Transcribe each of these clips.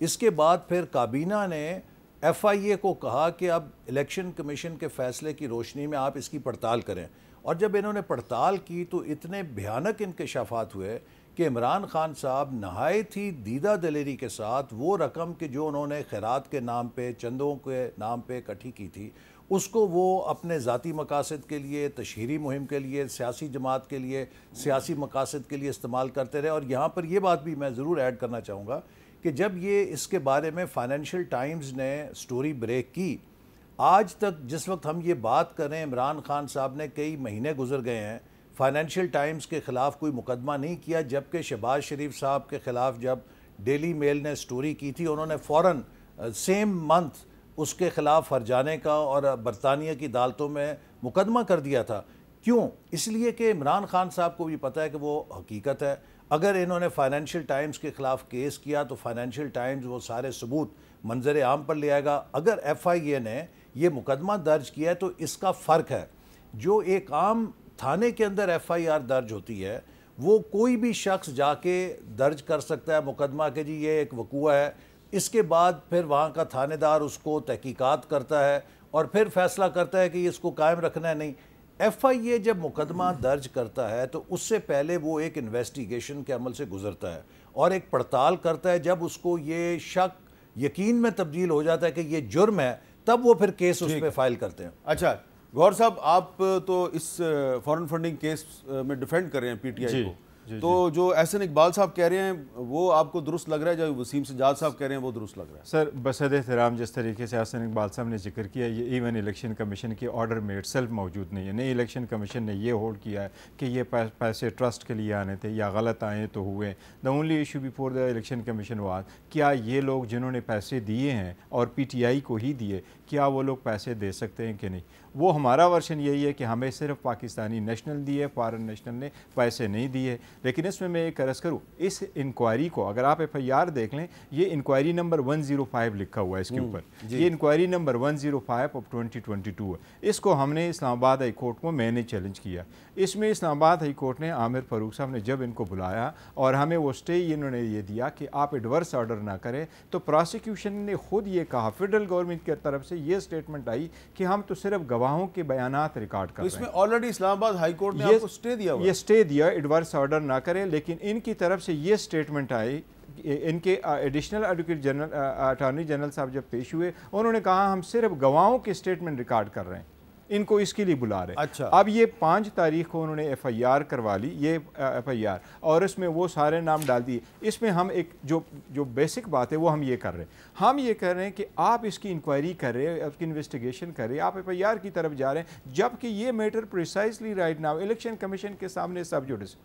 اس کے بعد پھر کابینہ نے ایف آئی اے کو کہا کہ اب الیکشن کمیشن کے فیصلے کی روشنی میں آپ اس کی پڑتال کریں، اور جب انہوں نے پڑتال کی تو اتنے بھیانک انکشافات ہوئے کہ عمران خان صاحب نہایت ہی دیدہ دلیری کے ساتھ وہ رقم کہ جو انہوں نے خیرات کے نام پہ، چندوں کے نام پہ اکٹھی کی تھی، اس کو وہ اپنے ذاتی مقاصد کے لیے، تشہیری مہم کے لیے، سیاسی جماعت کے لیے، سیاسی مقاصد کے لیے استعمال کرتے رہے۔ اور یہاں پر یہ بات بھی میں ضرور ایڈ کرنا چاہوں گا کہ جب یہ اس کے بارے میں فائنینشیل ٹائمز نے سٹوری بریک کی، آج تک جس وقت ہم یہ بات کریں عمران خان صاحب نے کئی مہینے گزر گئے ہیں، فائنینشیل ٹائمز کے خلاف کوئی مقدمہ نہیں کیا، جبکہ شہباز شریف صاحب کے خلاف جب ڈیلی میل نے سٹوری کی تھی انہوں نے فوراً سیم منتھ اس کے خلاف ہرجانے کا اور برطانیہ کی عدالتوں میں مقدمہ کر دیا تھا۔ کیوں؟ اس لیے کہ عمران خان صاحب کو بھی پتہ ہے کہ وہ حقیقت ہے، اگر انہوں نے فائنینشیل ٹائمز کے خلاف کیس کیا تو فائنینشیل ٹائمز وہ سارے ثبوت منظر عام پر لے آئے گا۔ اگر ایف آئی اے نے یہ مقدمہ درج کیا ہے تو اس کا فرق ہے، جو ایک عام تھانے کے اندر ایف آئی آر درج ہوتی ہے وہ کوئی بھی شخص جا کے درج کر سکتا ہے مقدمہ کہ جی یہ ایک وقوع ہے، اس کے بعد پھر وہاں کا تھانے دار اس کو تحقیقات کرتا ہے اور پھر فیصلہ کرتا ہے کہ یہ اس کو قائم رکھنا ہے۔ نہیں، ایف آئی اے جب مقدمہ درج کرتا ہے تو اس سے پہلے وہ ایک انویسٹیگیشن کے عمل سے گزرتا ہے اور ایک پڑتال کرتا ہے۔ جب اس کو یہ شک یقین میں تبدیل ہو جاتا ہے کہ یہ جرم ہے تب وہ پھر کیس اس پہ فائل کرتے ہیں۔ اچھا غور صاحب، آپ تو اس فارن فنڈنگ کیس میں ڈیفینڈ کر رہے ہیں پی ٹی آئی کو، تو جو احسن اقبال صاحب کہہ رہے ہیں وہ آپ کو درست لگ رہا ہے، جو وسیم سجاد صاحب کہہ رہے ہیں وہ درست لگ رہا ہے؟ سر بصد احترام جس طریقے سے احسن اقبال صاحب نے ذکر کیا، یہ ایون الیکشن کمیشن کے آرڈر میں اٹ سیلف موجود نہیں ہے، نہیں الیکشن کمیشن نے یہ ہولڈ کیا ہے کہ یہ پیسے ٹرسٹ کے لیے آنے تھے یا غلط آئے تو ہوئے۔ The only issue before the election commission was کیا یہ لوگ جنہوں نے پیسے دیے ہیں اور پی ٹی آئی کو ہی دیے، کیا وہ لوگ پیسے دے سکتے ہیں کہ نہیں؟ وہ ہمارا ورشن یہی ہے کہ ہمیں صرف پاکستانی نیشنل دیے، فارن نیشنل نے پیسے نہیں دیے۔ لیکن اس میں ایک عرض کروں، اس انکوائری کو اگر آپ ایف آئی آر دیکھ لیں، یہ انکوائری نمبر 105 لکھا ہوا ہے اس کے اوپر، یہ انکوائری نمبر 105 آف 2022 ہے۔ اس کو ہم نے اسلام آباد ہائی کورٹ کو میں نے چیلنج کیا۔ اس میں اسلام آباد ہائی کورٹ نے عامر فاروق صاحب نے جب ان کو بلایا اور ہمیں وہ اسٹے انہوں نے یہ دیا کہ آپ ایڈورس آرڈر نہ کریں، تو پراسیکیوشن نے خود یہ کہا، فیڈرل گورنمنٹ کی طرف سے یہ اسٹیٹمنٹ آئی کہ ہم تو صرف گواہوں کے بیانات ریکارڈ کر رہے ہیں۔ اس میں آلریڈی اسلام آباد ہائی کورٹ نے آپ کو اسٹے دیا ہوا، یہ اسٹے دیا ایڈورس آرڈر نہ کریں، لیکن ان کی طرف سے یہ اسٹیٹمنٹ آئی، ان کے additional advocate general attorney general صاحب جب پیش ہوئے انہوں نے کہا ہم صرف گواہوں کے اسٹیٹمنٹ ریکارڈ کر رہے ہیں، ان کو اس کے لیے بلا رہے ہیں۔ اچھا، اب یہ 5 تاریخ کو انہوں نے ایف آئی آر کروا لی، یہ ایف آئی آر، اور اس میں وہ سارے نام ڈال دیے۔ اس میں ہم ایک جو بیسک بات ہے وہ ہم یہ کر رہے ہیں، ہم یہ کر رہے ہیں کہ آپ اس کی انکوائری کر رہے ہیں، اس کی انویسٹیگیشن کر رہے ہیں، آپ ایف آئی آر کی طرف جا رہے ہیں، جبکہ یہ matter precisely right now election commission کے سامنے سب جوڈس،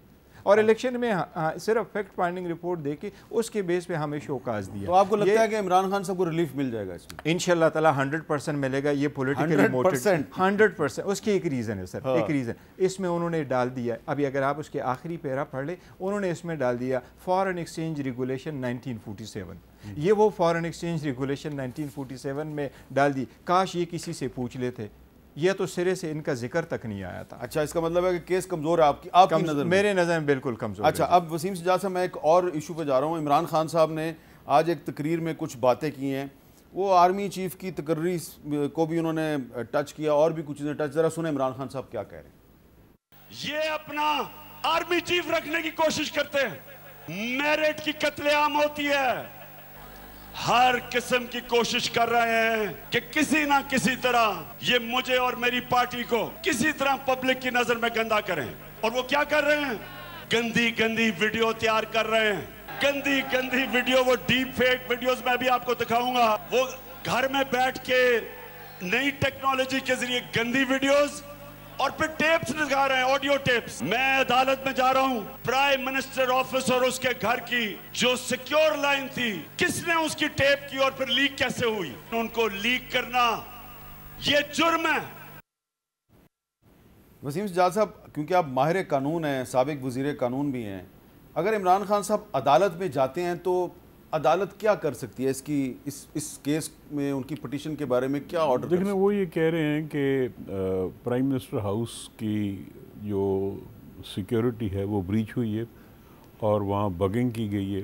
اور الیکشن میں صرف فیکٹ فائنڈنگ رپورٹ دے کے اس کے بیس پہ ہمیں شوکاز دیا۔ تو آپ کو لگتا ہے کہ عمران خان صاحب کو ریلیف مل جائے گا اس میں؟ انشاءاللہ تعالیٰ 100% ملے گا، یہ پولیٹیکلی موٹیویٹڈ 100%۔ اس کی ایک ریزن ہے سر، ایک ریزن اس میں انہوں نے ڈال دیا، ابھی اگر آپ اس کے آخری پیرا پڑھ لیں، انہوں نے اس میں ڈال دیا فارن ایکسچینج ریگولیشن 1947، یہ وہ فارن ایکسچینج ریگولیشن 1947 میں ڈال دی، کاش یہ کسی سے پوچھ لیتے، یہ تو سرے سے ان کا ذکر تک نہیں آیا تھا۔ اچھا، اس کا مطلب ہے کہ کیس کمزور ہے آپ کی نظر میں؟ میرے نظر میں بالکل کمزور ہے۔ اچھا، اب وسیم سجاد صاحب میں ایک اور ایشو پہ جا رہا ہوں۔ عمران خان صاحب نے آج ایک تقریر میں کچھ باتیں کی ہیں، وہ آرمی چیف کی تقریر کو بھی انہوں نے ٹچ کیا اور بھی کچھ چیزیں ٹچ، ذرا سنیں عمران خان صاحب کیا کہہ رہے ہیں۔ یہ اپنا آرمی چیف رکھنے کی کوشش کرتے ہیں، میرٹ کی قتل عام ہوتی ہے، ہر قسم کی کوشش کر رہے ہیں کہ کسی نہ کسی طرح یہ مجھے اور میری پارٹی کو کسی طرح پبلک کی نظر میں گندا کریں۔ اور وہ کیا کر رہے ہیں؟ گندی گندی ویڈیو تیار کر رہے ہیں، گندی گندی ویڈیو، وہ ڈیپ فیک ویڈیوز میں بھی آپ کو دکھاؤں گا، وہ گھر میں بیٹھ کے نئی ٹیکنالوجی کے ذریعے گندی ویڈیوز اور پھر ٹیپس لگا رہے ہیں، آڈیو ٹیپس۔ میں عدالت میں جا رہا ہوں، پرائم منسٹر آفس اور اس کے گھر کی جو سیکیور لائن تھی، کس نے اس کی ٹیپ کی اور پھر لیک کیسے ہوئی؟ ان کو لیک کرنا یہ جرم ہے۔ وسیم سجاد صاحب، کیونکہ آپ ماہر قانون ہیں، سابق وزیر قانون بھی ہیں، اگر عمران خان صاحب عدالت میں جاتے ہیں تو عدالت کیا کر سکتی ہے اس کیس میں؟ ان کی پٹیشن کے بارے میں کیا آرڈر؟ دیکھیں وہ یہ کہہ رہے ہیں کہ پرائم منسٹر ہاؤس کی جو سیکیورٹی ہے وہ بریچ ہوئی ہے اور وہاں بگنگ کی گئی ہے،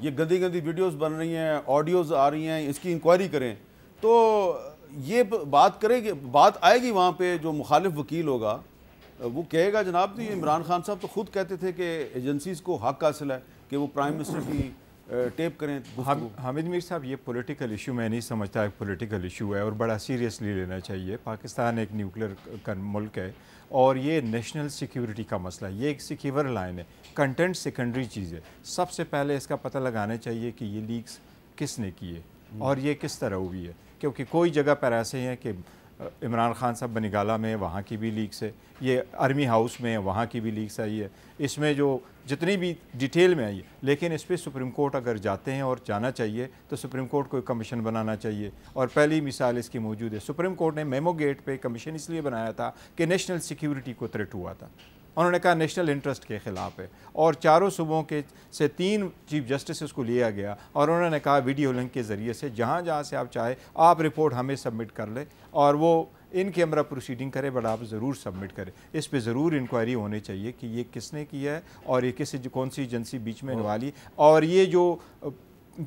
یہ گندی گندی ویڈیوز بن رہی ہیں, آڈیوز آ رہی ہیں, اس کی انکوائری کریں. تو یہ بات کرے گی, بات آئے گی وہاں پہ, جو مخالف وکیل ہوگا وہ کہے گا جناب جی عمران خان صاحب تو خود کہتے تھے کہ ایجنسیز کو حق حاصل ہے کہ وہ پرائم منسٹر کی ٹیپ کریں. حامد میر صاحب, یہ پولیٹیکل ایشو میں نہیں سمجھتا ایک پولیٹیکل ایشو ہے اور بڑا سیریسلی لینا چاہیے. پاکستان ایک نیوکلیر ملک ہے اور یہ نیشنل سیکیورٹی کا مسئلہ ہے, یہ ایک سیکیور لائن ہے. کنٹینٹ سیکنڈری چیز ہے. سب سے پہلے اس کا پتہ لگانا چاہیے کہ یہ لیکس کس نے کیے اور یہ کس طرح ہوئی ہے, کیونکہ کوئی جگہ پر ایسے ہیں کہ عمران خان صاحب بنگالہ میں, وہاں کی بھی لیکس ہے, یہ آرمی ہاؤس میں وہاں کی بھی لیکس آئی ہے, اس میں جو جتنی بھی ڈیٹیل میں آئی ہے. لیکن اس پہ سپریم کورٹ اگر جاتے ہیں اور جانا چاہیے تو سپریم کورٹ کو ایک کمیشن بنانا چاہیے. اور پہلی مثال اس کی موجود ہے, سپریم کورٹ نے میمو گیٹ پہ کمیشن اس لیے بنایا تھا کہ نیشنل سیکیورٹی کو تھریٹ ہوا تھا. انہوں نے کہا نیشنل انٹرسٹ کے خلاف ہے, اور چاروں صوبوں کے سے 3 چیف جسٹسز کو لیا گیا اور انہوں نے کہا ویڈیو لنک کے ذریعے سے جہاں جہاں سے آپ چاہے آپ رپورٹ ہمیں سبمٹ کر لیں اور وہ ان کیمرہ پروسیڈنگ کرے, بٹ آپ ضرور سبمٹ کریں. اس پہ ضرور انکوائری ہونی چاہیے کہ یہ کس نے کیا ہے اور یہ کون سی ایجنسی بیچ میں انوالی. اور یہ جو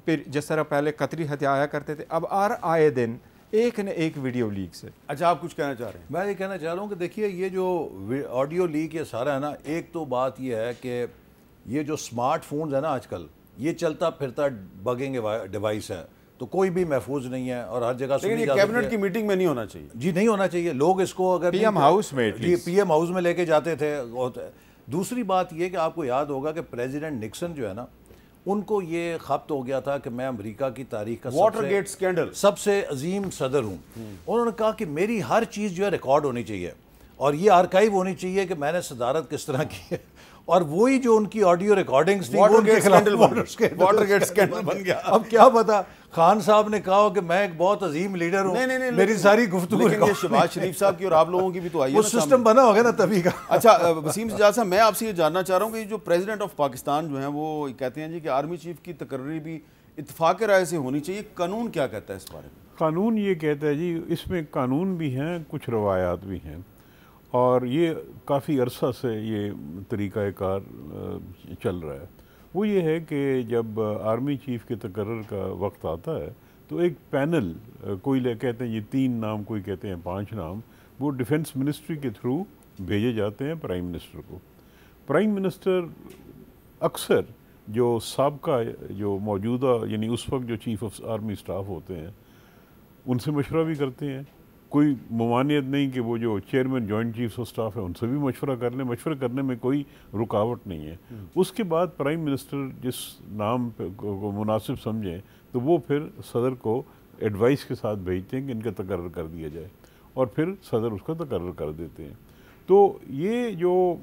پھر جس طرح پہلے قطری ہتھیار کرتے تھے, اب آئے دن ایک نہ ایک ویڈیو لیک سے. اچھا آپ کچھ کہنا چاہ رہے ہیں؟ میں یہ کہنا چاہ رہا ہوں کہ دیکھیے یہ جو آڈیو لیک یہ سارا ہے نا, ایک تو بات یہ ہے کہ یہ جو سمارٹ فونز ہیں نا آج کل, یہ چلتا پھرتا بگنگ ڈیوائس ہے, تو کوئی بھی محفوظ نہیں ہے اور ہر جگہ لیکن یہ کیبنٹ کی میٹنگ میں نہیں ہونا چاہیے. جی نہیں ہونا چاہیے. لوگ اس کو اگر پی ایم ہاؤس میں, جی پی ایم ہاؤس میں لے کے جاتے تھے. دوسری بات یہ کہ آپ کو یاد ہوگا کہ پریزیڈنٹ نکسن جو ہے نا, ان کو یہ خبت ہو گیا تھا کہ میں امریکہ کی تاریخ کا واٹر گیٹ سکینڈل سب سے عظیم صدر ہوں. انہوں نے کہا کہ میری ہر چیز جو ہے ریکارڈ ہونی چاہیے اور یہ آرکائیو ہونی چاہیے کہ میں نے صدارت کس طرح کی ہے. اور وہی جو ان کی آڈیو ریکارڈنگز تھی, واٹر گیٹ سکینڈل بن گیا. اب کیا پتا خان صاحب نے کہا کہ میں ایک بہت عظیم لیڈر ہوں, میری ساری گفتگو. لیکن یہ شہباز شریف صاحب کی اور آپ لوگوں کی بھی تو آئی ہے, وہ سسٹم بنا ہوگا نا تبھی کا. اچھا وسیم سجاد صاحب, میں آپ سے یہ جاننا چاہ رہا ہوں کہ جو پریزیڈنٹ آف پاکستان جو ہیں وہ کہتے ہیں جی کہ آرمی چیف کی تقرری بھی اتفاق رائے سے ہونی چاہیے. قانون کیا کہتا ہے اس بارے میں؟ قانون یہ کہتا ہے جی, اس میں قانون بھی ہیں, کچھ روایات بھی ہیں, اور یہ کافی عرصہ سے یہ طریقہ کار چل رہا ہے. وہ یہ ہے کہ جب آرمی چیف کے تقرر کا وقت آتا ہے تو ایک پینل, کوئی کہتے ہیں یہ 3 نام, کوئی کہتے ہیں 5 نام, وہ ڈیفنس منسٹری کے تھرو بھیجے جاتے ہیں پرائم منسٹر کو. پرائم منسٹر اکثر جو سابقہ جو موجودہ یعنی اس وقت جو چیف آف آرمی اسٹاف ہوتے ہیں ان سے مشورہ بھی کرتے ہیں. کوئی ممانعت نہیں کہ وہ جو chairman joint chief of staff ہے ان سے بھی مشورہ کر لیں, مشورہ کرنے میں کوئی رکاوٹ نہیں ہے. اس کے بعد پرائم منسٹر جس نام کو مناسب سمجھیں تو وہ پھر صدر کو ایڈوائس کے ساتھ بھیجتے ہیں کہ ان کا تقرر کر دیا جائے, اور پھر صدر اس کا تقرر کر دیتے ہیں. تو یہ جو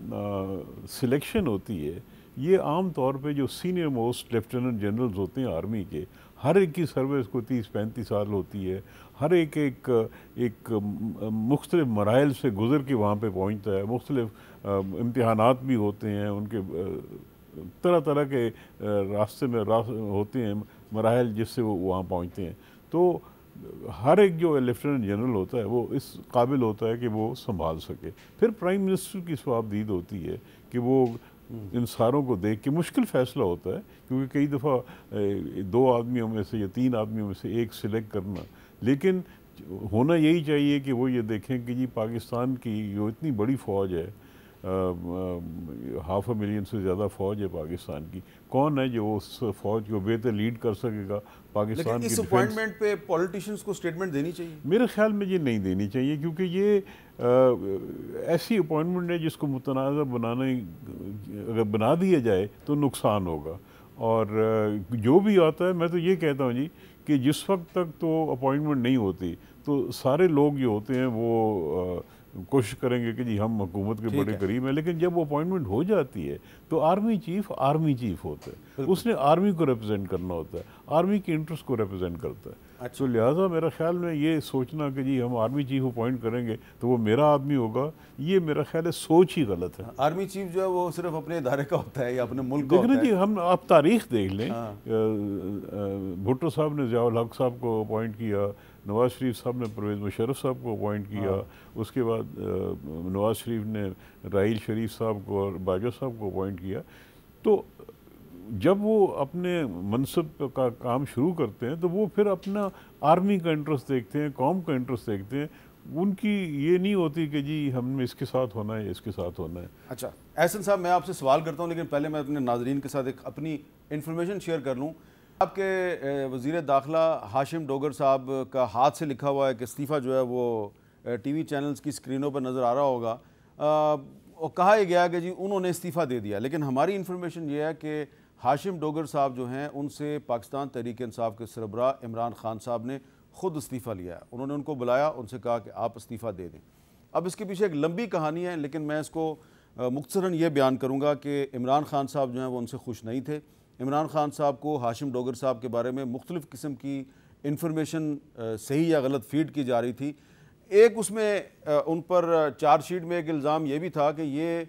سلیکشن ہوتی ہے یہ عام طور پہ جو سینئر موسٹ لیفٹیننٹ جنرلز ہوتے ہیں آرمی کے, ہر ایک کی سروس کو 30-35 سال ہوتی ہے, ہر ایک مختلف مراحل سے گزر کے وہاں پہ پہنچتا ہے, مختلف امتحانات بھی ہوتے ہیں, ان کے طرح طرح کے راستے میں ہوتے ہیں مراحل جس سے وہ وہاں پہنچتے ہیں. تو ہر ایک جو لیفٹیننٹ جنرل ہوتا ہے وہ اس قابل ہوتا ہے کہ وہ سنبھال سکے. پھر پرائم منسٹر کی صوابدید ہوتی ہے کہ وہ ان ساروں کو دیکھ کے, مشکل فیصلہ ہوتا ہے کیونکہ کئی دفعہ 2 آدمیوں میں سے یا 3 آدمیوں میں سے ایک سلیکٹ کرنا, لیکن ہونا یہی چاہیے کہ وہ یہ دیکھیں کہ جی پاکستان کی جو اتنی بڑی فوج ہے, 500,000 سے زیادہ فوج ہے پاکستان کی, کون ہے جو اس فوج کو بہتر لیڈ کر سکے گا پاکستان کی اس اپوائنٹمنٹ پہ پولیٹیشینز کو سٹیٹمنٹ دینی چاہیے؟ میرے خیال میں یہ نہیں دینی چاہیے, کیونکہ یہ ایسی اپوائنٹمنٹ ہے جس کو متنازع اگر بنا دیا جائے تو نقصان ہوگا. اور جو بھی آتا ہے, میں تو یہ کہتا ہوں جی کہ جس وقت تک تو اپوائنٹمنٹ نہیں ہوتی تو سارے لوگ جو ہوتے ہیں وہ کوشش کریں گے کہ جی ہم حکومت کے بڑے قریب ہیں, لیکن جب وہ اپوائنٹمنٹ ہو جاتی ہے تو آرمی چیف ہوتا ہے, اس نے آرمی کو ریپرزینٹ کرنا ہوتا ہے, آرمی کی انٹرسٹ کو ریپرزینٹ کرتا ہے. تو لہٰذا میرا خیال میں یہ سوچنا کہ جی ہم آرمی چیف اپوائنٹ کریں گے تو وہ میرا آدمی ہوگا, یہ میرا خیال ہے سوچ ہی غلط ہے. آرمی چیف جو ہے وہ صرف اپنے ادارے کا ہوتا ہے یا اپنے ملک کا ہوتا ہے. جی ہم آپ تاریخ دیکھ لیں, بھٹو صاحب نے ضیاء الحق صاحب کو اپوائنٹ کیا, نواز شریف صاحب نے پرویز مشرف صاحب کو اپوائنٹ کیا, اس کے بعد نواز شریف نے راحیل شریف صاحب کو اور باجوہ صاحب کو اپوائنٹ کیا. تو جب وہ اپنے منصب کا کام شروع کرتے ہیں تو وہ پھر اپنا آرمی کا انٹرسٹ دیکھتے ہیں، قوم کا انٹرسٹ دیکھتے ہیں، ان کی یہ نہیں ہوتی کہ جی ہم نے اس کے ساتھ ہونا ہے، اس کے ساتھ ہونا ہے۔ اچھا احسن صاحب، میں آپ سے سوال کرتا ہوں، لیکن پہلے میں اپنے ناظرین کے ساتھ ایک اپنی انفارمیشن شیئر کر لوں۔ آپ کے وزیر داخلہ ہاشم ڈوگر صاحب کا ہاتھ سے لکھا ہوا ہے کہ استعفیٰ جو ہے وہ ٹی وی چینلز کی اسکرینوں پر نظر آ رہا ہوگا، اور کہا یہ گیا کہ جی انہوں نے استعفیٰ دے دیا، لیکن ہماری انفارمیشن یہ ہے کہ ہاشم ڈوگر صاحب جو ہیں ان سے پاکستان تحریک انصاف کے سربراہ عمران خان صاحب نے خود استعفیٰ لیا ہے۔ انہوں نے ان کو بلایا، ان سے کہا کہ آپ استعفیٰ دے دیں۔ اب اس کے پیچھے ایک لمبی کہانی ہے، لیکن میں اس کو مختصراً یہ بیان کروں گا کہ عمران خان صاحب جو ہیں وہ ان سے خوش نہیں تھے۔ عمران خان صاحب کو ہاشم ڈوگر صاحب کے بارے میں مختلف قسم کی انفارمیشن صحیح یا غلط فیڈ کی جا رہی تھی۔ ایک اس میں ان پر چارج شیٹ میں ایک الزام یہ بھی تھا کہ یہ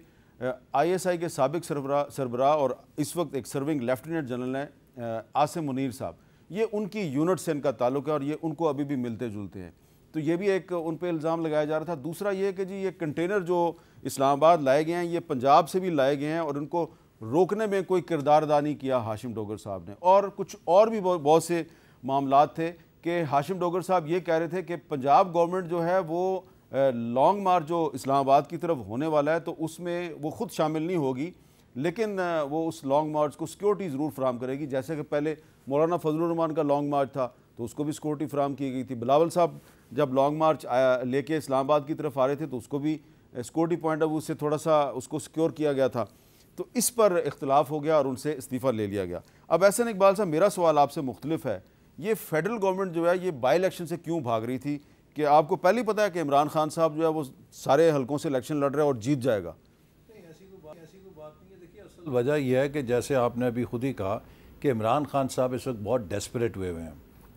آئی ایس آئی کے سابق سربراہ اور اس وقت ایک سرونگ لیفٹیننٹ جنرل ہیں عاصم منیر صاحب، یہ ان کی یونٹ سے ان کا تعلق ہے اور یہ ان کو ابھی بھی ملتے جلتے ہیں، تو یہ بھی ایک ان پہ الزام لگایا جا رہا تھا۔ دوسرا یہ کہ جی یہ کنٹینر جو اسلام آباد لائے گئے ہیں یہ پنجاب سے بھی لائے گئے ہیں اور ان کو روکنے میں کوئی کردار ادا نہیں کیا ہاشم ڈوگر صاحب نے، اور کچھ اور بھی بہت سے معاملات تھے کہ ہاشم ڈوگر صاحب یہ کہہ رہے تھے کہ پنجاب گورنمنٹ جو ہے وہ لانگ مارچ جو اسلام آباد کی طرف ہونے والا ہے تو اس میں وہ خود شامل نہیں ہوگی، لیکن وہ اس لانگ مارچ کو سیکورٹی ضرور فراہم کرے گی، جیسے کہ پہلے مولانا فضل الرحمان کا لانگ مارچ تھا تو اس کو بھی سیکورٹی فراہم کی گئی تھی۔ بلاول صاحب جب لانگ مارچ لے کے اسلام آباد کی طرف آ رہے تھے تو اس کو بھی سیکورٹی پوائنٹ آف ویو سے تھوڑا سا اس کو سیکیور کیا گیا تھا، تو اس پر اختلاف ہو گیا اور ان سے استعفیٰ لے لیا گیا۔ اب احسن اقبال صاحب، میرا سوال آپ سے مختلف ہے، یہ فیڈرل گورنمنٹ جو ہے یہ بائی الیکشن سے کیوں بھاگ رہی تھی؟ کہ آپ کو پہلے ہی پتا ہے کہ عمران خان صاحب جو ہے وہ سارے حلقوں سے الیکشن لڑ رہے ہیں اور جیت جائے گا؟ ایسی کوئی بات نہیں ہے۔ دیکھیے اصل وجہ یہ ہے کہ جیسے آپ نے ابھی خود ہی کہا کہ عمران خان صاحب اس وقت بہت ڈیسپریٹ ہوئے ہیں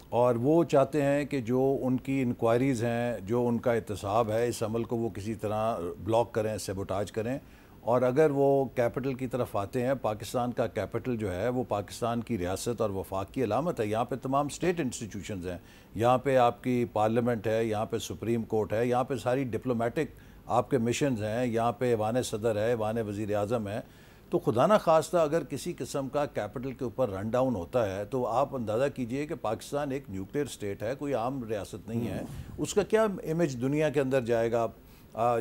اور وہ چاہتے ہیں کہ جو ان کی انکوائریز ہیں، جو ان کا احتساب ہے، اس عمل کو وہ کسی طرح بلاک کریں، سیبوٹاج کریں، اور اگر وہ کیپٹل کی طرف آتے ہیں، پاکستان کا کیپٹل جو ہے وہ پاکستان کی ریاست اور وفاق کی علامت ہے، یہاں پہ تمام سٹیٹ انسٹیٹیوشنز ہیں، یہاں پہ آپ کی پارلیمنٹ ہے، یہاں پہ سپریم کورٹ ہے، یہاں پہ ساری ڈپلومیٹک آپ کے مشنز ہیں، یہاں پہ ایوان صدر ہے، ایوان وزیر اعظم ہے، تو خدا نہ خواستہ اگر کسی قسم کا کیپٹل کے اوپر رن ڈاؤن ہوتا ہے تو آپ اندازہ کیجئے کہ پاکستان ایک نیوکلیئر سٹیٹ ہے، کوئی عام ریاست نہیں ہے، اس کا کیا امیج دنیا کے اندر جائے گا۔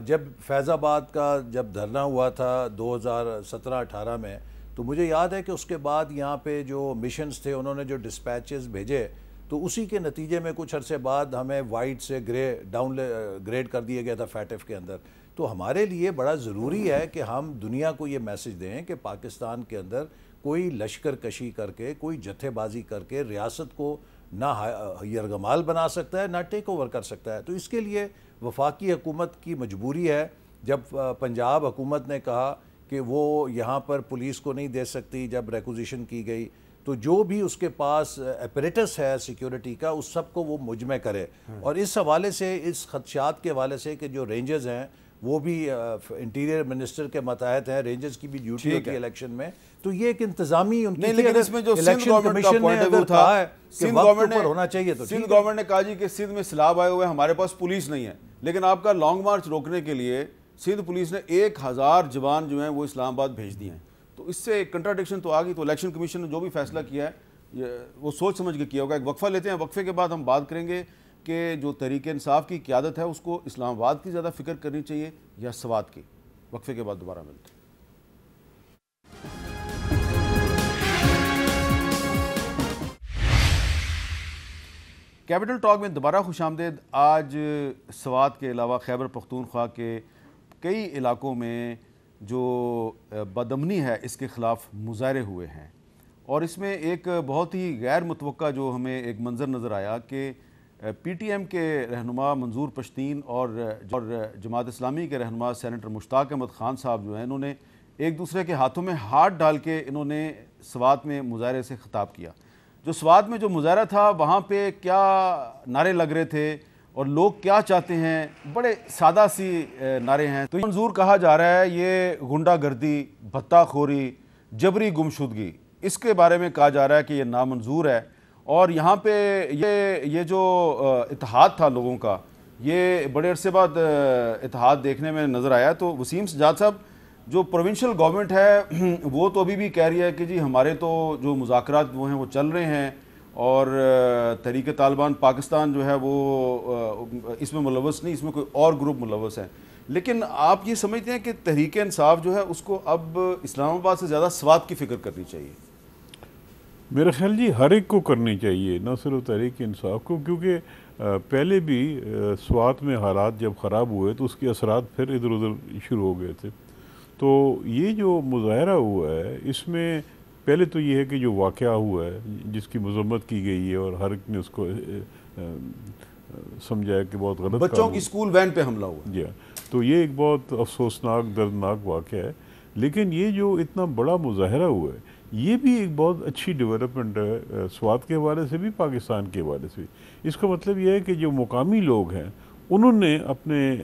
جب فیض آباد کا جب دھرنا ہوا تھا 2017-18 میں، تو مجھے یاد ہے کہ اس کے بعد یہاں پہ جو مشنز تھے انہوں نے جو ڈسپیچز بھیجے تو اسی کے نتیجے میں کچھ عرصے بعد ہمیں وائٹ سے ڈاؤن گریڈ کر دیا گیا تھا فیٹف کے اندر۔ تو ہمارے لیے بڑا ضروری ہے کہ ہم دنیا کو یہ میسج دیں کہ پاکستان کے اندر کوئی لشکر کشی کر کے، کوئی جتھے بازی کر کے ریاست کو نہ یرغمال بنا سکتا ہے، نہ ٹیک اوور کر سکتا ہے۔ تو اس کے لیے وفاقی حکومت کی مجبوری ہے۔ جب پنجاب حکومت نے کہا کہ وہ یہاں پر پولیس کو نہیں دے سکتی جب ریکوزیشن کی گئی، تو جو بھی اس کے پاس اپریٹس ہے سیکیورٹی کا اس سب کو وہ مجمع کرے، اور اس حوالے سے، اس خدشات کے حوالے سے کہ جو رینجرز ہیں وہ بھی انٹیریئر منسٹر کے ماتحت ہیں، رینجرز کی بھی ڈیوٹی ہوتی ہے الیکشن میں، تو یہ ایک انتظامی ان کی لیکن اس میں جو سندھ گورنمنٹ کا پوائنٹ آف ویو تھا، سندھ گورنمنٹ نے کہا جی کہ سندھ میں سیلاب آئے ہوئے ہمارے پاس پولیس نہیں ہے، لیکن آپ کا لانگ مارچ روکنے کے لیے سندھ پولیس نے 1000 جوان جو ہیں وہ اسلام آباد بھیج دیے ہیں، تو اس سے کنٹراڈکشن تو آ گئی۔ تو الیکشن کمیشن نے جو بھی فیصلہ کیا ہے وہ سوچ سمجھ کے کیا ہوگا۔ ایک وقفہ لیتے ہیں، وقفے کے بعد ہم بات کریں گے کہ جو تحریک انصاف کی قیادت ہے اس کو اسلام آباد کی زیادہ فکر کرنی چاہیے یا سوات کی۔ وقفے کے بعد دوبارہ ملتے ہیں۔ کیپٹل ٹاک میں دوبارہ خوش آمدید۔ آج سوات کے علاوہ خیبر پختونخوا کے کئی علاقوں میں جو بدامنی ہے اس کے خلاف مظاہرے ہوئے ہیں، اور اس میں ایک بہت ہی غیر متوقع جو ہمیں ایک منظر نظر آیا کہ پی ٹی ایم کے رہنما منظور پشتین اور جماعت اسلامی کے رہنما سینیٹر مشتاق احمد خان صاحب جو ہیں انہوں نے ایک دوسرے کے ہاتھوں میں ہاتھ ڈال کے انہوں نے سوات میں مظاہرے سے خطاب کیا۔ جو سوات میں جو مظاہرہ تھا وہاں پہ کیا نعرے لگ رہے تھے اور لوگ کیا چاہتے ہیں، بڑے سادہ سی نعرے ہیں۔ تو یہ منظور کہا جا رہا ہے یہ غنڈہ گردی، بھتہ خوری، جبری گمشدگی، اس کے بارے میں کہا جا رہا ہے کہ یہ نامنظور ہے، اور یہاں پہ یہ جو اتحاد تھا لوگوں کا، یہ بڑے عرصے بعد اتحاد دیکھنے میں نظر آیا۔ تو وسیم سجاد صاحب، جو پروونشل گورنمنٹ ہے وہ تو ابھی بھی کہہ رہی ہے کہ جی ہمارے تو جو مذاکرات وہ ہیں وہ چل رہے ہیں اور تحریک طالبان پاکستان جو ہے وہ اس میں ملوث نہیں، اس میں کوئی اور گروپ ملوث ہے. لیکن آپ یہ سمجھتے ہیں کہ تحریک انصاف جو ہے اس کو اب اسلام آباد سے زیادہ سوات کی فکر کرنی چاہیے؟ میرا خیال جی ہر ایک کو کرنی چاہیے، نہ صرف تحریک انصاف کو، کیونکہ پہلے بھی سوات میں حالات جب خراب ہوئے تو اس کے اثرات پھر ادھر ادھر شروع ہو گئے تھے. تو یہ جو مظاہرہ ہوا ہے اس میں پہلے تو یہ ہے کہ جو واقعہ ہوا ہے جس کی مذمت کی گئی ہے اور ہر ایک نے اس کو سمجھا ہے کہ بہت غلط بچوں کی اسکول وین پہ حملہ ہوا. جی، تو یہ ایک بہت افسوسناک دردناک واقعہ ہے. لیکن یہ جو اتنا بڑا مظاہرہ ہوا ہے یہ بھی ایک بہت اچھی ڈیولپمنٹ ہے سوات کے حوالے سے بھی، پاکستان کے حوالے سے بھی. اس کا مطلب یہ ہے کہ جو مقامی لوگ ہیں انہوں نے اپنے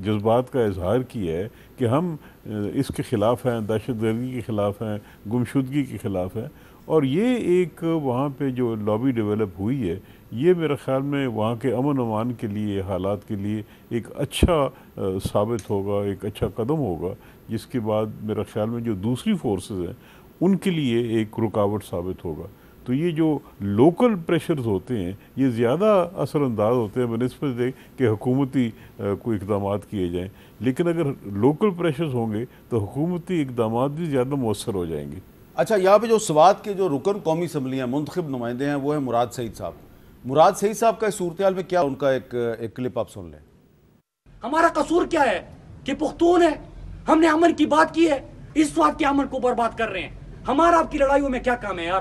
جذبات کا اظہار کیا ہے کہ ہم اس کے خلاف ہیں، دہشت گردی کے خلاف ہیں، گمشدگی کے خلاف ہیں. اور یہ ایک وہاں پہ جو لابی ڈیولپ ہوئی ہے یہ میرے خیال میں وہاں کے امن امان کے لیے، حالات کے لیے ایک اچھا ثابت ہوگا، ایک اچھا قدم ہوگا، جس کے بعد میرے خیال میں جو دوسری فورسز ہیں ان کے لیے ایک رکاوٹ ثابت ہوگا. تو یہ جو لوکل پریشرز ہوتے ہیں یہ زیادہ اثر انداز ہوتے ہیں بنسبت کہ حکومتی کوئی اقدامات کیے جائیں. لیکن اگر لوکل پریشرز ہوں گے تو حکومتی اقدامات بھی زیادہ مؤثر ہو جائیں گے. اچھا، یہاں پہ جو سوات کے جو رکن قومی اسمبلی ہیں، منتخب نمائندے ہیں، وہ ہیں مراد سعید صاحب. مراد سعید صاحب کا اس صورتحال میں کیا ان کا ایک کلپ آپ سن لیں. ہمارا قصور کیا ہے کہ پختون ہے، ہم نے امن کی بات کی ہے، اس وقت کے امن کو برباد کر رہے ہیں. ہمارا آپ کی لڑائیوں میں کیا کام ہے یار؟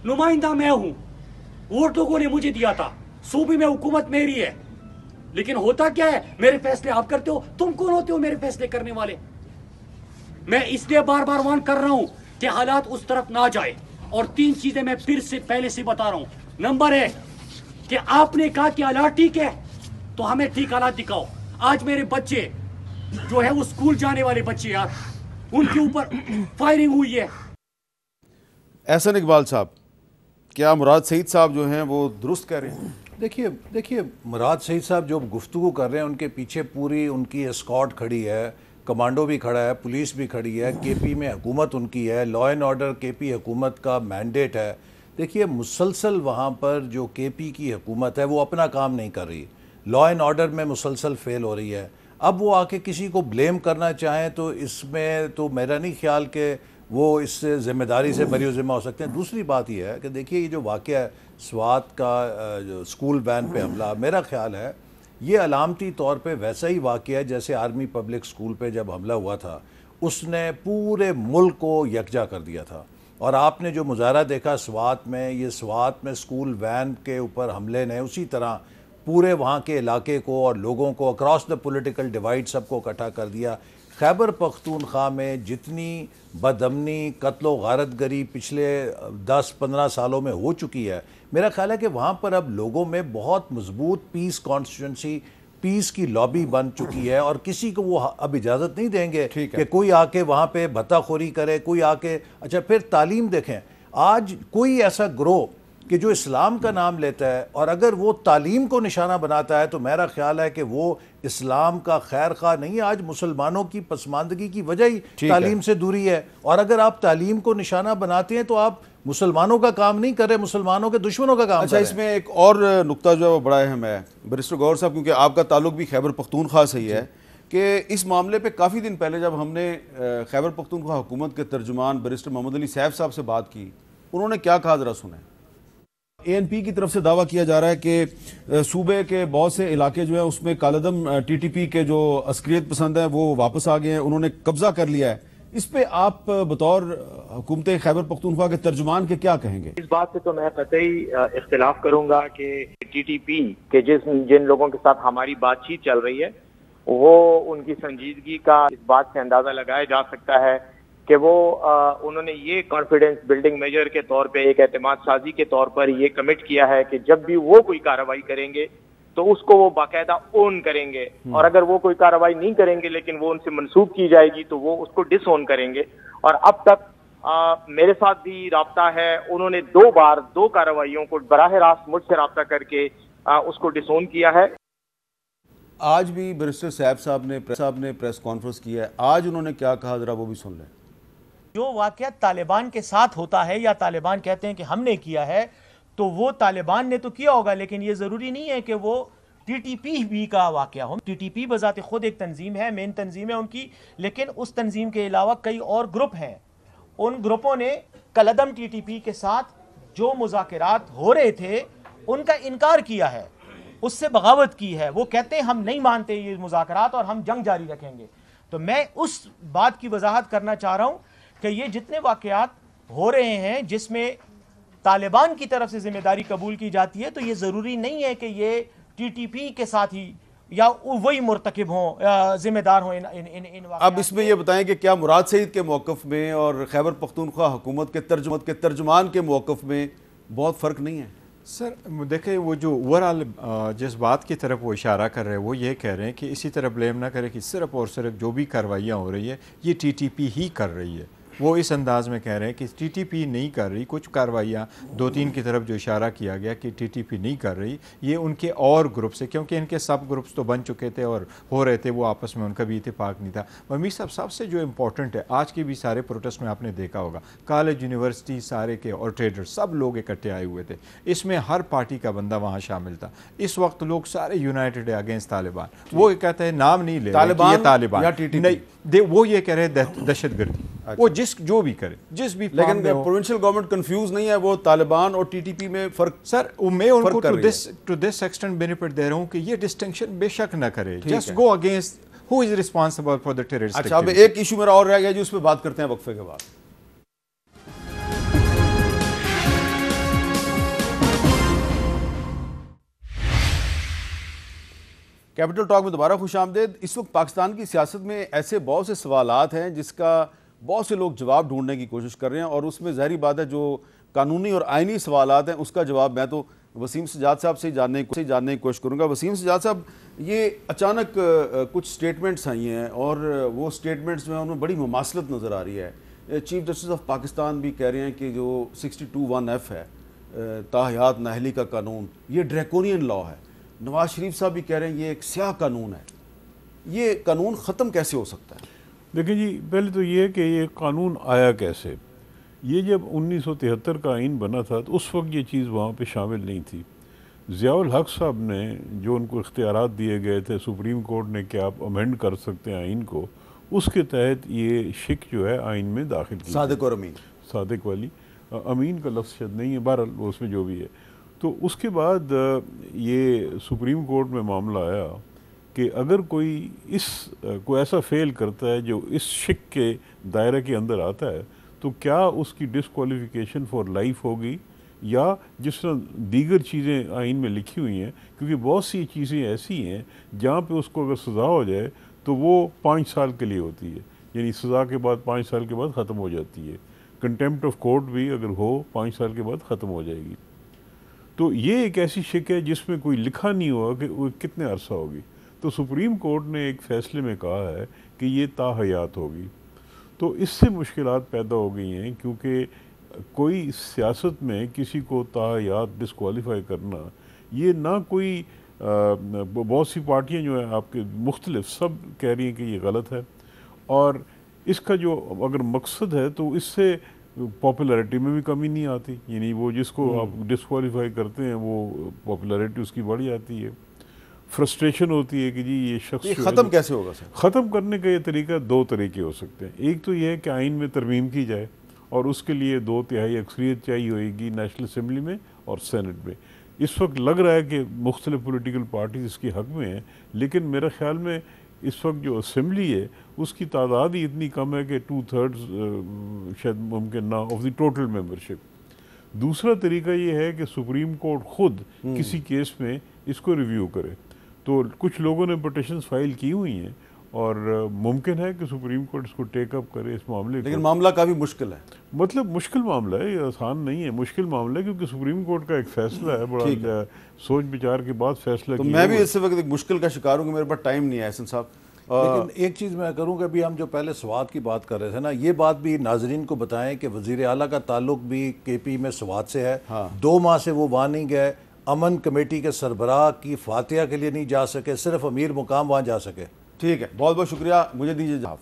نمائندہ میں ہوں، ووٹ لوگوں نے مجھے دیا تھا، صوبے میں حکومت میری ہے، لیکن ہوتا کیا ہے میرے فیصلے آپ کرتے ہو. تم کون ہوتے ہو میرے فیصلے کرنے والے؟ میں اس لیے بار بار وارن کر رہا ہوں کہ حالات اس طرف نہ جائے. اور 3 چیزیں میں پھر سے پہلے سے بتا رہا ہوں. نمبر 1 کہ آپ نے کہا کہ حالات ٹھیک ہے تو ہمیں ٹھیک حالات دکھاؤ. آج میرے بچے جو ہے وہ اسکول جانے والے بچے یار، ان کے اوپر فائرنگ ہوئی ہے. احسن اقبال صاحب، کیا مراد سعید صاحب جو ہیں وہ درست کہہ رہے ہیں؟ دیکھیے مراد سعید صاحب جو گفتگو کر رہے ہیں ان کے پیچھے پوری ان کی اسکواڈ کھڑی ہے، کمانڈو بھی کھڑا ہے، پولیس بھی کھڑی ہے، کے پی میں حکومت ان کی ہے، لا اینڈ آرڈر کے پی حکومت کا مینڈیٹ ہے. دیکھیے مسلسل وہاں پر جو کے پی کی حکومت ہے وہ اپنا کام نہیں کر رہی، لا اینڈ آرڈر میں مسلسل فیل ہو رہی ہے. اب وہ آ کے کسی کو بلیم کرنا چاہیں تو اس میں تو میرا نہیں خیال کہ وہ اس سے ذمہ داری سے بری و ذمہ ہو سکتے ہیں. دوسری بات یہ ہے کہ دیکھیے یہ جو واقعہ ہے سوات کا جو اسکول وین پہ حملہ، میرا خیال ہے یہ علامتی طور پہ ویسا ہی واقعہ ہے جیسے آرمی پبلک اسکول پہ جب حملہ ہوا تھا اس نے پورے ملک کو یکجا کر دیا تھا. اور آپ نے جو مظاہرہ دیکھا سوات میں، یہ سوات میں اسکول وین کے اوپر حملے نے اسی طرح پورے وہاں کے علاقے کو اور لوگوں کو اکراس دا پولیٹیکل ڈیوائڈ سب کو اکٹھا کر دیا. خیبر پختونخوا میں جتنی بدامنی، قتل و غارت گری پچھلے 10-15 سالوں میں ہو چکی ہے، میرا خیال ہے کہ وہاں پر اب لوگوں میں بہت مضبوط پیس کانسٹیٹوئنسی، پیس کی لابی بن چکی ہے. اور کسی کو وہ اب اجازت نہیں دیں گے کہ کوئی آ کے وہاں پہ بھتہ خوری کرے، کوئی آ کے. اچھا پھر تعلیم دیکھیں، آج کوئی ایسا گروہ کہ جو اسلام کا نام لیتا ہے اور اگر وہ تعلیم کو نشانہ بناتا ہے تو میرا خیال ہے کہ وہ اسلام کا خیر خواہ نہیں. آج مسلمانوں کی پسماندگی کی وجہ ہی تعلیم سے دوری ہے. اور اگر آپ تعلیم کو نشانہ بناتے ہیں تو آپ مسلمانوں کا کام نہیں کر رہے، مسلمانوں کے دشمنوں کا کام کر رہے ہیں. اچھا، اس میں ایک اور نقطہ جو ہے وہ بڑا اہم ہے بیرسٹر گور صاحب، کیونکہ آپ کا تعلق بھی خیبر پختونخوا سے ہی ہے، کہ اس معاملے پہ کافی دن پہلے جب ہم نے خیبر پختونخوا حکومت کے ترجمان بیرسٹر محمد علی سیف صاحب سے بات کی، انہوں نے کیا کہا ذرا سنیں. اے این پی کی طرف سے دعویٰ کیا جا رہا ہے کہ صوبے کے بہت سے علاقے جو ہیں اس میں کالعدم ٹی ٹی پی کے جو عسکریت پسند ہیں وہ واپس آ گئے ہیں، انہوں نے قبضہ کر لیا ہے. اس پہ آپ بطور حکومت خیبر پختونخوا کے ترجمان کے کیا کہیں گے؟ اس بات سے تو میں قطعی اختلاف کروں گا کہ ٹی ٹی پی کے جن لوگوں کے ساتھ ہماری بات چیت چل رہی ہے وہ ان کی سنجیدگی کا اس بات سے اندازہ لگایا جا سکتا ہے کہ وہ انہوں نے یہ کانفیڈنس بلڈنگ میجر کے طور پہ، ایک اعتماد سازی کے طور پر یہ کمٹ کیا ہے کہ جب بھی وہ کوئی کارروائی کریں گے تو اس کو وہ باقاعدہ اون کریں گے، اور اگر وہ کوئی کارروائی نہیں کریں گے لیکن وہ ان سے منسوخ کی جائے گی تو وہ اس کو ڈس اون کریں گے. اور اب تک میرے ساتھ بھی رابطہ ہے، انہوں نے 2 بار 2 کارروائیوں کو براہ راست مجھ سے رابطہ کر کے اس کو ڈس اون کیا ہے. آج بھی بیرسٹر صاحب نے پریس کانفرنس کیا ہے, آج انہوں نے کیا کہا ذرا وہ بھی سن لیں. جو واقعہ طالبان کے ساتھ ہوتا ہے یا طالبان کہتے ہیں کہ ہم نے کیا ہے, تو وہ طالبان نے تو کیا ہوگا, لیکن یہ ضروری نہیں ہے کہ وہ ٹی ٹی پی بھی کا واقعہ ہو. ٹی ٹی پی بذات خود ایک تنظیم ہے, مین تنظیم ہے ان کی, لیکن اس تنظیم کے علاوہ کئی اور گروپ ہیں. ان گروپوں نے کالعدم ٹی ٹی پی کے ساتھ جو مذاکرات ہو رہے تھے ان کا انکار کیا ہے, اس سے بغاوت کی ہے. وہ کہتے ہیں ہم نہیں مانتے یہ مذاکرات اور ہم جنگ جاری رکھیں گے. تو میں اس بات کی وضاحت کرنا چاہ رہا ہوں کہ یہ جتنے واقعات ہو رہے ہیں جس میں طالبان کی طرف سے ذمہ داری قبول کی جاتی ہے, تو یہ ضروری نہیں ہے کہ یہ ٹی ٹی پی کے ساتھ ہی یا وہی مرتکب ہوں, ذمہ دار ہوں ان واقعات. اب اس میں یہ بتائیں کہ کیا مراد سعید کے موقف میں اور خیبر پختونخوا حکومت کے ترجمان کے موقف میں بہت فرق نہیں ہے؟ سر دیکھیں, وہ جو اوورآل جس بات کی طرف وہ اشارہ کر رہے ہیں وہ یہ کہہ رہے ہیں کہ اسی طرح بلیم نہ کرے کہ صرف اور صرف جو بھی کارروائیاں ہو رہی ہے یہ ٹی ٹی پی ہی کر رہی ہے. وہ اس انداز میں کہہ رہے ہیں کہ ٹی ٹی پی نہیں کر رہی. کچھ کارروائیاں 2-3 کی طرف جو اشارہ کیا گیا کہ ٹی ٹی پی نہیں کر رہی, یہ ان کے اور گروپ سے, کیونکہ ان کے سب گروپس تو بن چکے تھے اور ہو رہے تھے, وہ آپس میں ان کا بھی اتفاق نہیں تھا. ممی صاحب سب سے جو امپورٹنٹ ہے, آج کے بھی سارے پروٹیسٹ میں آپ نے دیکھا ہوگا, کالج یونیورسٹی سارے کے اور ٹریڈر سب لوگ اکٹھے آئے ہوئے تھے. اس میں ہر پارٹی کا بندہ وہاں شامل تھا. اس وقت لوگ سارے یونائٹڈ ہے اگینسٹ طالبان. وہ کہتے ہیں نام نہیں لے طالبان نہیں, وہ یہ کہہ رہے ہیں دہشت گردی, وہ جو بھی کرے جس بھی. لیکن پروونشل گورنمنٹ کنفیوز نہیں ہے, وہ طالبان اور ٹی ٹی پی میں فرق. سر میں ان کو ٹو دس ایکسٹینٹ بینیفٹ دے رہا ہوں کہ یہ ڈسٹنکشن بے شک نہ کرے. Just go against who is responsible for the terrorist. اچھا, اب ایک ایشو میرا اور رہ گیا جو اس پہ بات کرتے ہیں وقفے کے بعد. کیپٹل ٹاک میں دوبارہ خوش آمدید. اس وقت پاکستان کی سیاست میں ایسے بہت سے سوالات ہیں جس کا بہت سے لوگ جواب ڈھونڈنے کی کوشش کر رہے ہیں, اور اس میں ظاہری بات ہے جو قانونی اور آئینی سوالات ہیں اس کا جواب میں تو وسیم سجاد صاحب سے جاننے کی کوشش کروں گا. وسیم سجاد صاحب, یہ اچانک کچھ سٹیٹمنٹس آئی ہیں اور وہ سٹیٹمنٹس میں ان میں بڑی مماثلت نظر آ رہی ہے. چیف جسٹس آف پاکستان بھی کہہ رہے ہیں کہ جو 62(1)(f) ہے تاحیات نااہلی کا قانون, یہ ڈریکونین لا ہے. نواز شریف صاحب بھی کہہ رہے ہیں یہ ایک سیاہ قانون ہے. یہ قانون ختم کیسے ہو سکتا ہے؟ دیکھیں جی, پہلے تو یہ کہ یہ قانون آیا کیسے. یہ جب 1973 کا آئین بنا تھا تو اس وقت یہ چیز وہاں پہ شامل نہیں تھی. ضیاء الحق صاحب نے جو ان کو اختیارات دیے گئے تھے سپریم کورٹ نے کہ آپ امینڈ کر سکتے ہیں آئین کو, اس کے تحت یہ شک جو ہے آئین میں داخل کی. صادق اور امین, صادق والی, امین کا لفظ شاید نہیں ہے, بہرحال وہ اس میں جو بھی ہے. تو اس کے بعد یہ سپریم کورٹ میں معاملہ آیا کہ اگر کوئی ایسا فیل کرتا ہے جو اس شک کے دائرے کے اندر آتا ہے تو کیا اس کی ڈسکوالیفیکیشن فار لائف ہوگی, یا جس طرح دیگر چیزیں آئین میں لکھی ہوئی ہیں, کیونکہ بہت سی چیزیں ایسی ہیں جہاں پہ اس کو اگر سزا ہو جائے تو وہ 5 سال کے لیے ہوتی ہے, یعنی سزا کے بعد 5 سال کے بعد ختم ہو جاتی ہے. کنٹیمپٹ آف کورٹ بھی اگر ہو 5 سال کے بعد ختم ہو جائے گی. تو یہ ایک ایسی شک ہے جس میں کوئی لکھا نہیں ہوا کہ وہ کتنے عرصہ ہوگی. تو سپریم کورٹ نے ایک فیصلے میں کہا ہے کہ یہ تاحیات ہوگی. تو اس سے مشکلات پیدا ہو گئی ہیں, کیونکہ کوئی سیاست میں کسی کو تاحیات ڈسکوالیفائی کرنا, یہ نہ کوئی بہت سی پارٹیاں جو ہیں آپ کے مختلف سب کہہ رہی ہیں کہ یہ غلط ہے, اور اس کا جو اگر مقصد ہے تو اس سے پاپولیرٹی میں بھی کمی نہیں آتی. یعنی وہ جس کو آپ ڈسکوالیفائی کرتے ہیں وہ پاپولیرٹی اس کی بڑھ جاتی ہے. فرسٹریشن ہوتی ہے کہ جی یہ شخص ختم کیسے ہوگا سر؟ ختم کرنے کا یہ طریقہ 2 طریقے ہو سکتے ہیں. ایک تو یہ ہے کہ آئین میں ترمیم کی جائے, اور اس کے لیے 2/3 اکثریت چاہیے ہوئے گی نیشنل اسمبلی میں اور سینٹ میں. اس وقت لگ رہا ہے کہ مختلف پولیٹیکل پارٹیز اس کے حق میں ہیں, لیکن میرے خیال میں اس وقت جو اسمبلی ہے اس کی تعداد ہی اتنی کم ہے کہ 2/3 شاید ممکن نہ آف دی ٹوٹل ممبرشپ. دوسرا طریقہ یہ ہے کہ سپریم کورٹ خود کسی کیس میں اس کو ریویو کرے. تو کچھ لوگوں نے پٹیشنز فائل کی ہوئی ہیں, اور ممکن ہے کہ سپریم کورٹ اس کو ٹیک اپ کرے اس معاملے کو. لیکن معاملہ کافی مشکل ہے, مطلب مشکل معاملہ ہے, یہ آسان نہیں ہے, مشکل معاملہ ہے, کیونکہ سپریم کورٹ کا ایک فیصلہ ہے, بڑا سوچ بچار کے بعد فیصلہ کیا. تو میں بھی اس وقت ایک مشکل کا شکار ہوں کہ میرے پاس ٹائم نہیں ہے احسن صاحب. لیکن ایک چیز میں کروں کہ ابھی ہم جو پہلے سوات کی بات کر رہے تھے نا, یہ بات بھی ناظرین کو بتائیں کہ وزیر اعلیٰ کا تعلق بھی کے پی میں سوات سے ہے. 2 ماہ سے وہ وہاں نہیں گئے. امن کمیٹی کے سربراہ کی فاتحہ کے لیے نہیں جا سکے، صرف امیر مقام وہاں جا سکے۔ ٹھیک ہے، بہت بہت شکریہ، مجھے دیجیے جواب۔